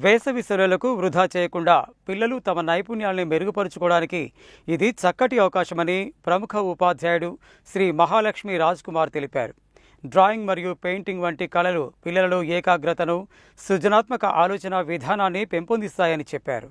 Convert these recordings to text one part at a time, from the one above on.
వేసవి సెలవులకు వృధా చేయకుండా పిల్లలు తమ నైపుణ్యాలను మెరుగుపరుచుకోవడానికి ఇది చక్కటి అవకాశమని ప్రముఖ ఉపాధ్యాయుడు శ్రీ మహాలక్ష్మి రాజ్ కుమార్ తెలిపారు. డ్రాయింగ్ మరియు పెయింటింగ్ వంటి కళలు పిల్లలలో ఏకాగ్రతను, సృజనాత్మక ఆలోచన విధానాన్ని పెంపొందిస్తాయని చెప్పారు.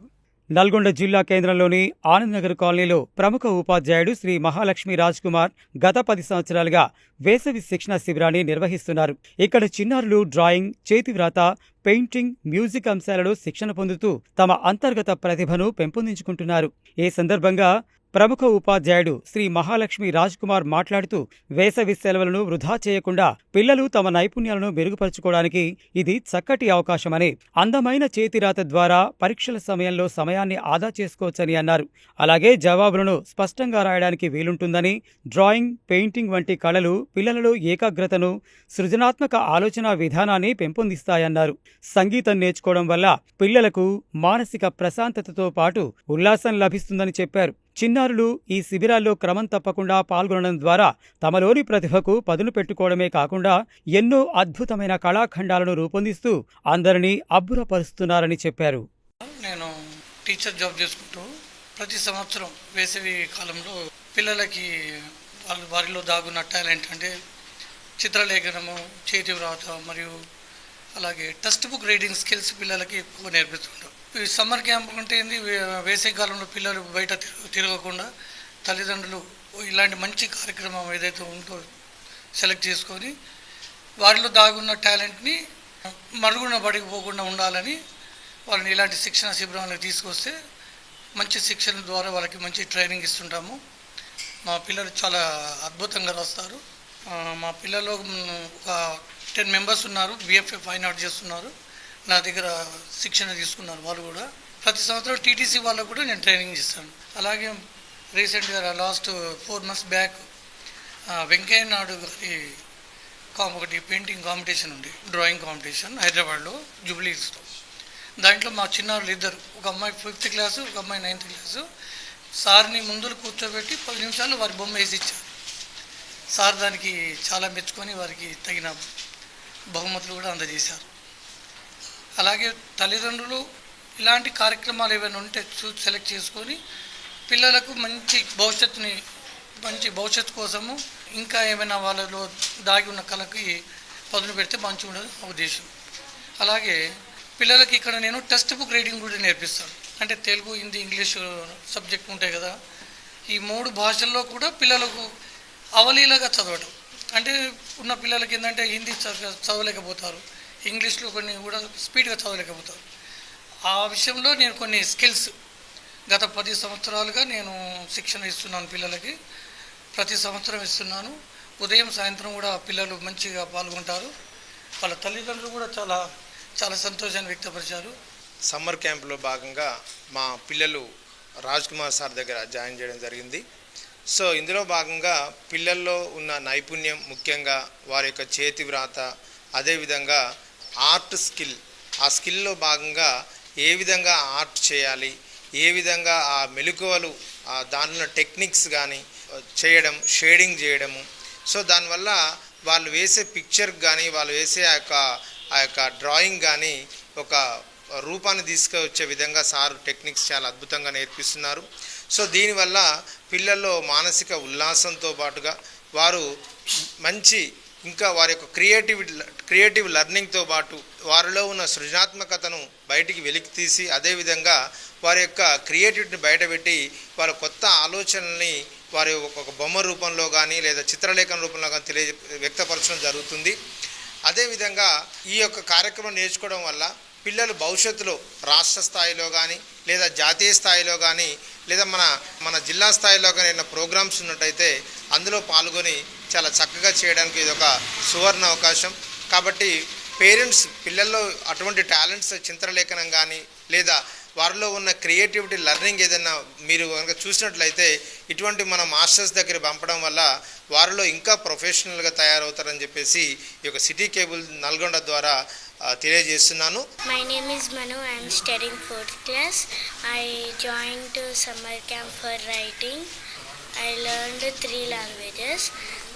నల్గొండ జిల్లా కేంద్రంలోని ఆనందనగర్ కాలనీలో ప్రముఖ ఉపాధ్యాయుడు శ్రీ మహాలక్ష్మి రాజ్ కుమార్ గత 10 సంవత్సరాలుగా వేసవి శిక్షణ శిబిరాన్ని నిర్వహిస్తున్నారు. ఇక్కడ చిన్నారులు డ్రాయింగ్, చేతివ్రాత, పెయింటింగ్, మ్యూజిక్ అంశాలలో శిక్షణ పొందుతూ తమ అంతర్గత ప్రతిభను పెంపొందించుకుంటున్నారు. ఈ సందర్భంగా ప్రముఖ ఉపాధ్యాయుడు శ్రీ మహాలక్ష్మి రాజ్ కుమార్ మాట్లాడుతూ వేసవి సెలవులను వృధా చేయకుండా పిల్లలు తమ నైపుణ్యాలను మెరుగుపరుచుకోవడానికి ఇది చక్కటి అవకాశమని, అందమైన చేతిరాత ద్వారా పరీక్షల సమయంలో సమయాన్ని ఆదా చేసుకోవచ్చని అన్నారు. అలాగే జవాబులను స్పష్టంగా రాయడానికి వీలుంటుందని, డ్రాయింగ్, పెయింటింగ్ వంటి కళలు పిల్లలలో ఏకాగ్రతను, సృజనాత్మక ఆలోచన విధానాన్ని పెంపొందిస్తాయన్నారు. సంగీతం నేర్చుకోవడం వల్ల పిల్లలకు మానసిక ప్రశాంతతతో పాటు ఉల్లాసం లభిస్తుందని చెప్పారు. చిన్నారులు ఈ శిబిరాల్లో క్రమం తప్పకుండా పాల్గొనడం ద్వారా తమలోని ప్రతిభకు పదును పెట్టుకోవడమే కాకుండా ఎన్నో అద్భుతమైన కళాఖండాలను రూపొందిస్తూ అందరినీ అబ్బురపరుస్తున్నారని చెప్పారు. నేను టీచర్ జాబ్ చేసుకుంటూ ప్రతి సంవత్సరం వేసవి కాలంలో పిల్లలకి వారిలో దాగున్న టాలెంట్ అంటే చిత్రలేఖనము, చేతివ్రాత మరియు అలాగే టెక్స్ట్ బుక్ రీడింగ్ స్కిల్స్ పిల్లలకి ఎక్కువ నేర్పిస్తుంటాం. ఈ సమ్మర్ క్యాంప్ అంటే ఏంది, వేసవి కాలంలో పిల్లలు బయట తిరగకుండా తల్లిదండ్రులు ఇలాంటి మంచి కార్యక్రమం ఏదైతే ఉందో సెలెక్ట్ చేసుకొని వారిలో దాగున్న టాలెంట్ని మరుగున పడిపోకుండా ఉండాలని వాళ్ళని ఇలాంటి శిక్షణ శిబిరాలకు తీసుకొస్తే మంచి శిక్షణ ద్వారా వాళ్ళకి మంచి ట్రైనింగ్ ఇస్తుంటాము. మా పిల్లలు చాలా అద్భుతంగా రాస్తారు. మా పిల్లలు ఒక 10 మెంబర్స్ ఉన్నారు. BFA ఫైన్ ఆర్ట్ చేస్తున్నారు. నా దగ్గర శిక్షణ తీసుకున్నారు. వాళ్ళు కూడా ప్రతి సంవత్సరం TTC వాళ్ళకు కూడా నేను ట్రైనింగ్ ఇస్తాను. అలాగే రీసెంట్గా last 4 months back Venkaiah Naidu గారి ఒకటి పెయింటింగ్ కాంపిటీషన్ ఉంది, డ్రాయింగ్ కాంపిటీషన్ హైదరాబాద్లో జూబ్లీస్లో. దాంట్లో మా చిన్నారులు ఇద్దరు, ఒక అమ్మాయి 5th క్లాసు, ఒక అమ్మాయి 9th క్లాసు, సార్ని ముందులు కూర్చోబెట్టి 10 నిమిషాలు వారి బొమ్మ వేసి ఇచ్చారు. సార్ దానికి చాలా మెచ్చుకొని వారికి తగిన బహుమతులు కూడా అందజేశారు. అలాగే తల్లిదండ్రులు ఇలాంటి కార్యక్రమాలు ఏమైనా ఉంటే సెలెక్ట్ చేసుకొని పిల్లలకు మంచి భవిష్యత్తు కోసము ఇంకా ఏమైనా వాళ్ళలో దాగి ఉన్న కళకి పదును పెడితే మంచి ఉండదు నా ఉద్దేశం. అలాగే పిల్లలకి ఇక్కడ నేను టెక్స్ట్ బుక్ రీడింగ్ కూడా నేర్పిస్తాను. అంటే తెలుగు, హిందీ, ఇంగ్లీషు సబ్జెక్ట్ ఉంటాయి కదా, ఈ 3 భాషల్లో కూడా పిల్లలకు అవలీలగా చదవటం. అంటే ఉన్న పిల్లలకి ఏంటంటే హిందీ చదవలేకపోతారు, ఇంగ్లీష్లో కొన్ని కూడా స్పీడ్గా చదవలేకపోతారు. ఆ విషయంలో నేను కొన్ని స్కిల్స్ గత 10 సంవత్సరాలుగా నేను శిక్షణ ఇస్తున్నాను పిల్లలకి. ప్రతి సంవత్సరం ఇస్తున్నాను. ఉదయం సాయంత్రం కూడా పిల్లలు మంచిగా పాల్గొంటారు. వాళ్ళ తల్లిదండ్రులు కూడా చాలా చాలా సంతోషాన్ని వ్యక్తపరిచారు. సమ్మర్ క్యాంప్లో భాగంగా మా పిల్లలు రాజ్ కుమార్ సార్ దగ్గర జాయిన్ చేయడం జరిగింది. సో ఇందులో భాగంగా పిల్లల్లో ఉన్న నైపుణ్యం, ముఖ్యంగా వారి యొక్క చేతి వ్రాత, అదేవిధంగా ఆర్ట్ స్కిల్, ఆ స్కిల్లో భాగంగా ఏ విధంగా ఆర్ట్ చేయాలి, ఏ విధంగా ఆ మెలకువలు, దానిలో టెక్నిక్స్ కానీ చేయడం, షేడింగ్ చేయడము. సో దానివల్ల వాళ్ళు వేసే పిక్చర్ కానీ, వాళ్ళు వేసే ఆ యొక్క డ్రాయింగ్ కానీ ఒక రూపాన్ని తీసుకొచ్చే విధంగా సార్ టెక్నిక్స్ చాలా అద్భుతంగా నేర్పిస్తున్నారు. సో దీనివల్ల పిల్లల్లో మానసిక ఉల్లాసంతో పాటుగా వారు మంచి ఇంకా వారి యొక్క క్రియేటివ్ లెర్నింగ్తో పాటు వారిలో ఉన్న సృజనాత్మకతను బయటికి వెలికి తీసి, అదేవిధంగా వారి యొక్క క్రియేటివిటీని బయటపెట్టి వారి కొత్త ఆలోచనల్ని వారి ఒక బొమ్మ రూపంలో కానీ లేదా చిత్రలేఖన రూపంలో కానీ వ్యక్తపరచడం జరుగుతుంది. అదేవిధంగా ఈ యొక్క కార్యక్రమం నేర్చుకోవడం వల్ల పిల్లలు భవిష్యత్తులో రాష్ట్ర స్థాయిలో కానీ లేదా జాతీయ స్థాయిలో కానీ లేదా మన జిల్లా స్థాయిలో కానీ ఏమైనా ప్రోగ్రామ్స్ ఉన్నట్టయితే అందులో పాల్గొని చాలా చక్కగా చేయడానికి ఇది ఒక సువర్ణ అవకాశం. కాబట్టి పేరెంట్స్ పిల్లల్లో అటువంటి టాలెంట్స్, చిత్రలేఖనం కానీ లేదా వారిలో ఉన్న క్రియేటివిటీ లెర్నింగ్ ఏదైనా మీరు కనుక చూసినట్లయితే ఇటువంటి మన మాస్టర్స్ దగ్గర పంపడం వల్ల వారిలో ఇంకా ప్రొఫెషనల్గా తయారవుతారని చెప్పేసి ఈ యొక్క సిటీ కేబుల్ నల్గొండ ద్వారా తెలియజేస్తున్నాను. My name is Manu. I am studying 4th class. I joined summer camp for writing. I learned 3 languages.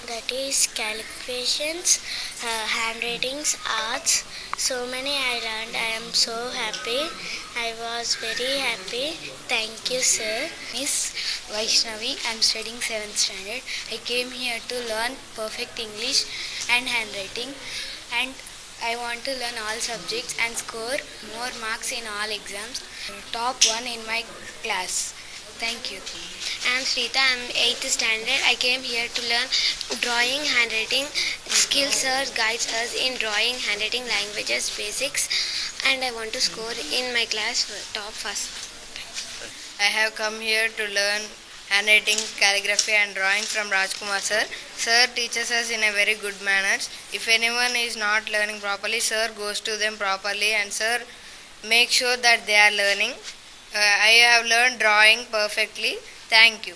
that is calculations, handwritings, arts. So many I learned. I am so happy. I was very happy. Thank you, sir. Miss Vaishnavi, I am studying 7th standard. I came here to learn perfect English and handwriting, and I want to learn all subjects and score more marks in all exams. Top 1 in my class. Thank you. I am Shrita. I am 8th standard. I came here to learn drawing, handwriting. Skills sir guides us in drawing, handwriting, languages, basics, and I want to score in my class top first. I have come here to learn handwriting, calligraphy and drawing from Rajkumar sir. Sir teaches us in a very good manner. If anyone is not learning properly, sir goes to them properly and sir makes sure that they are learning. I have learned drawing perfectly. Thank you.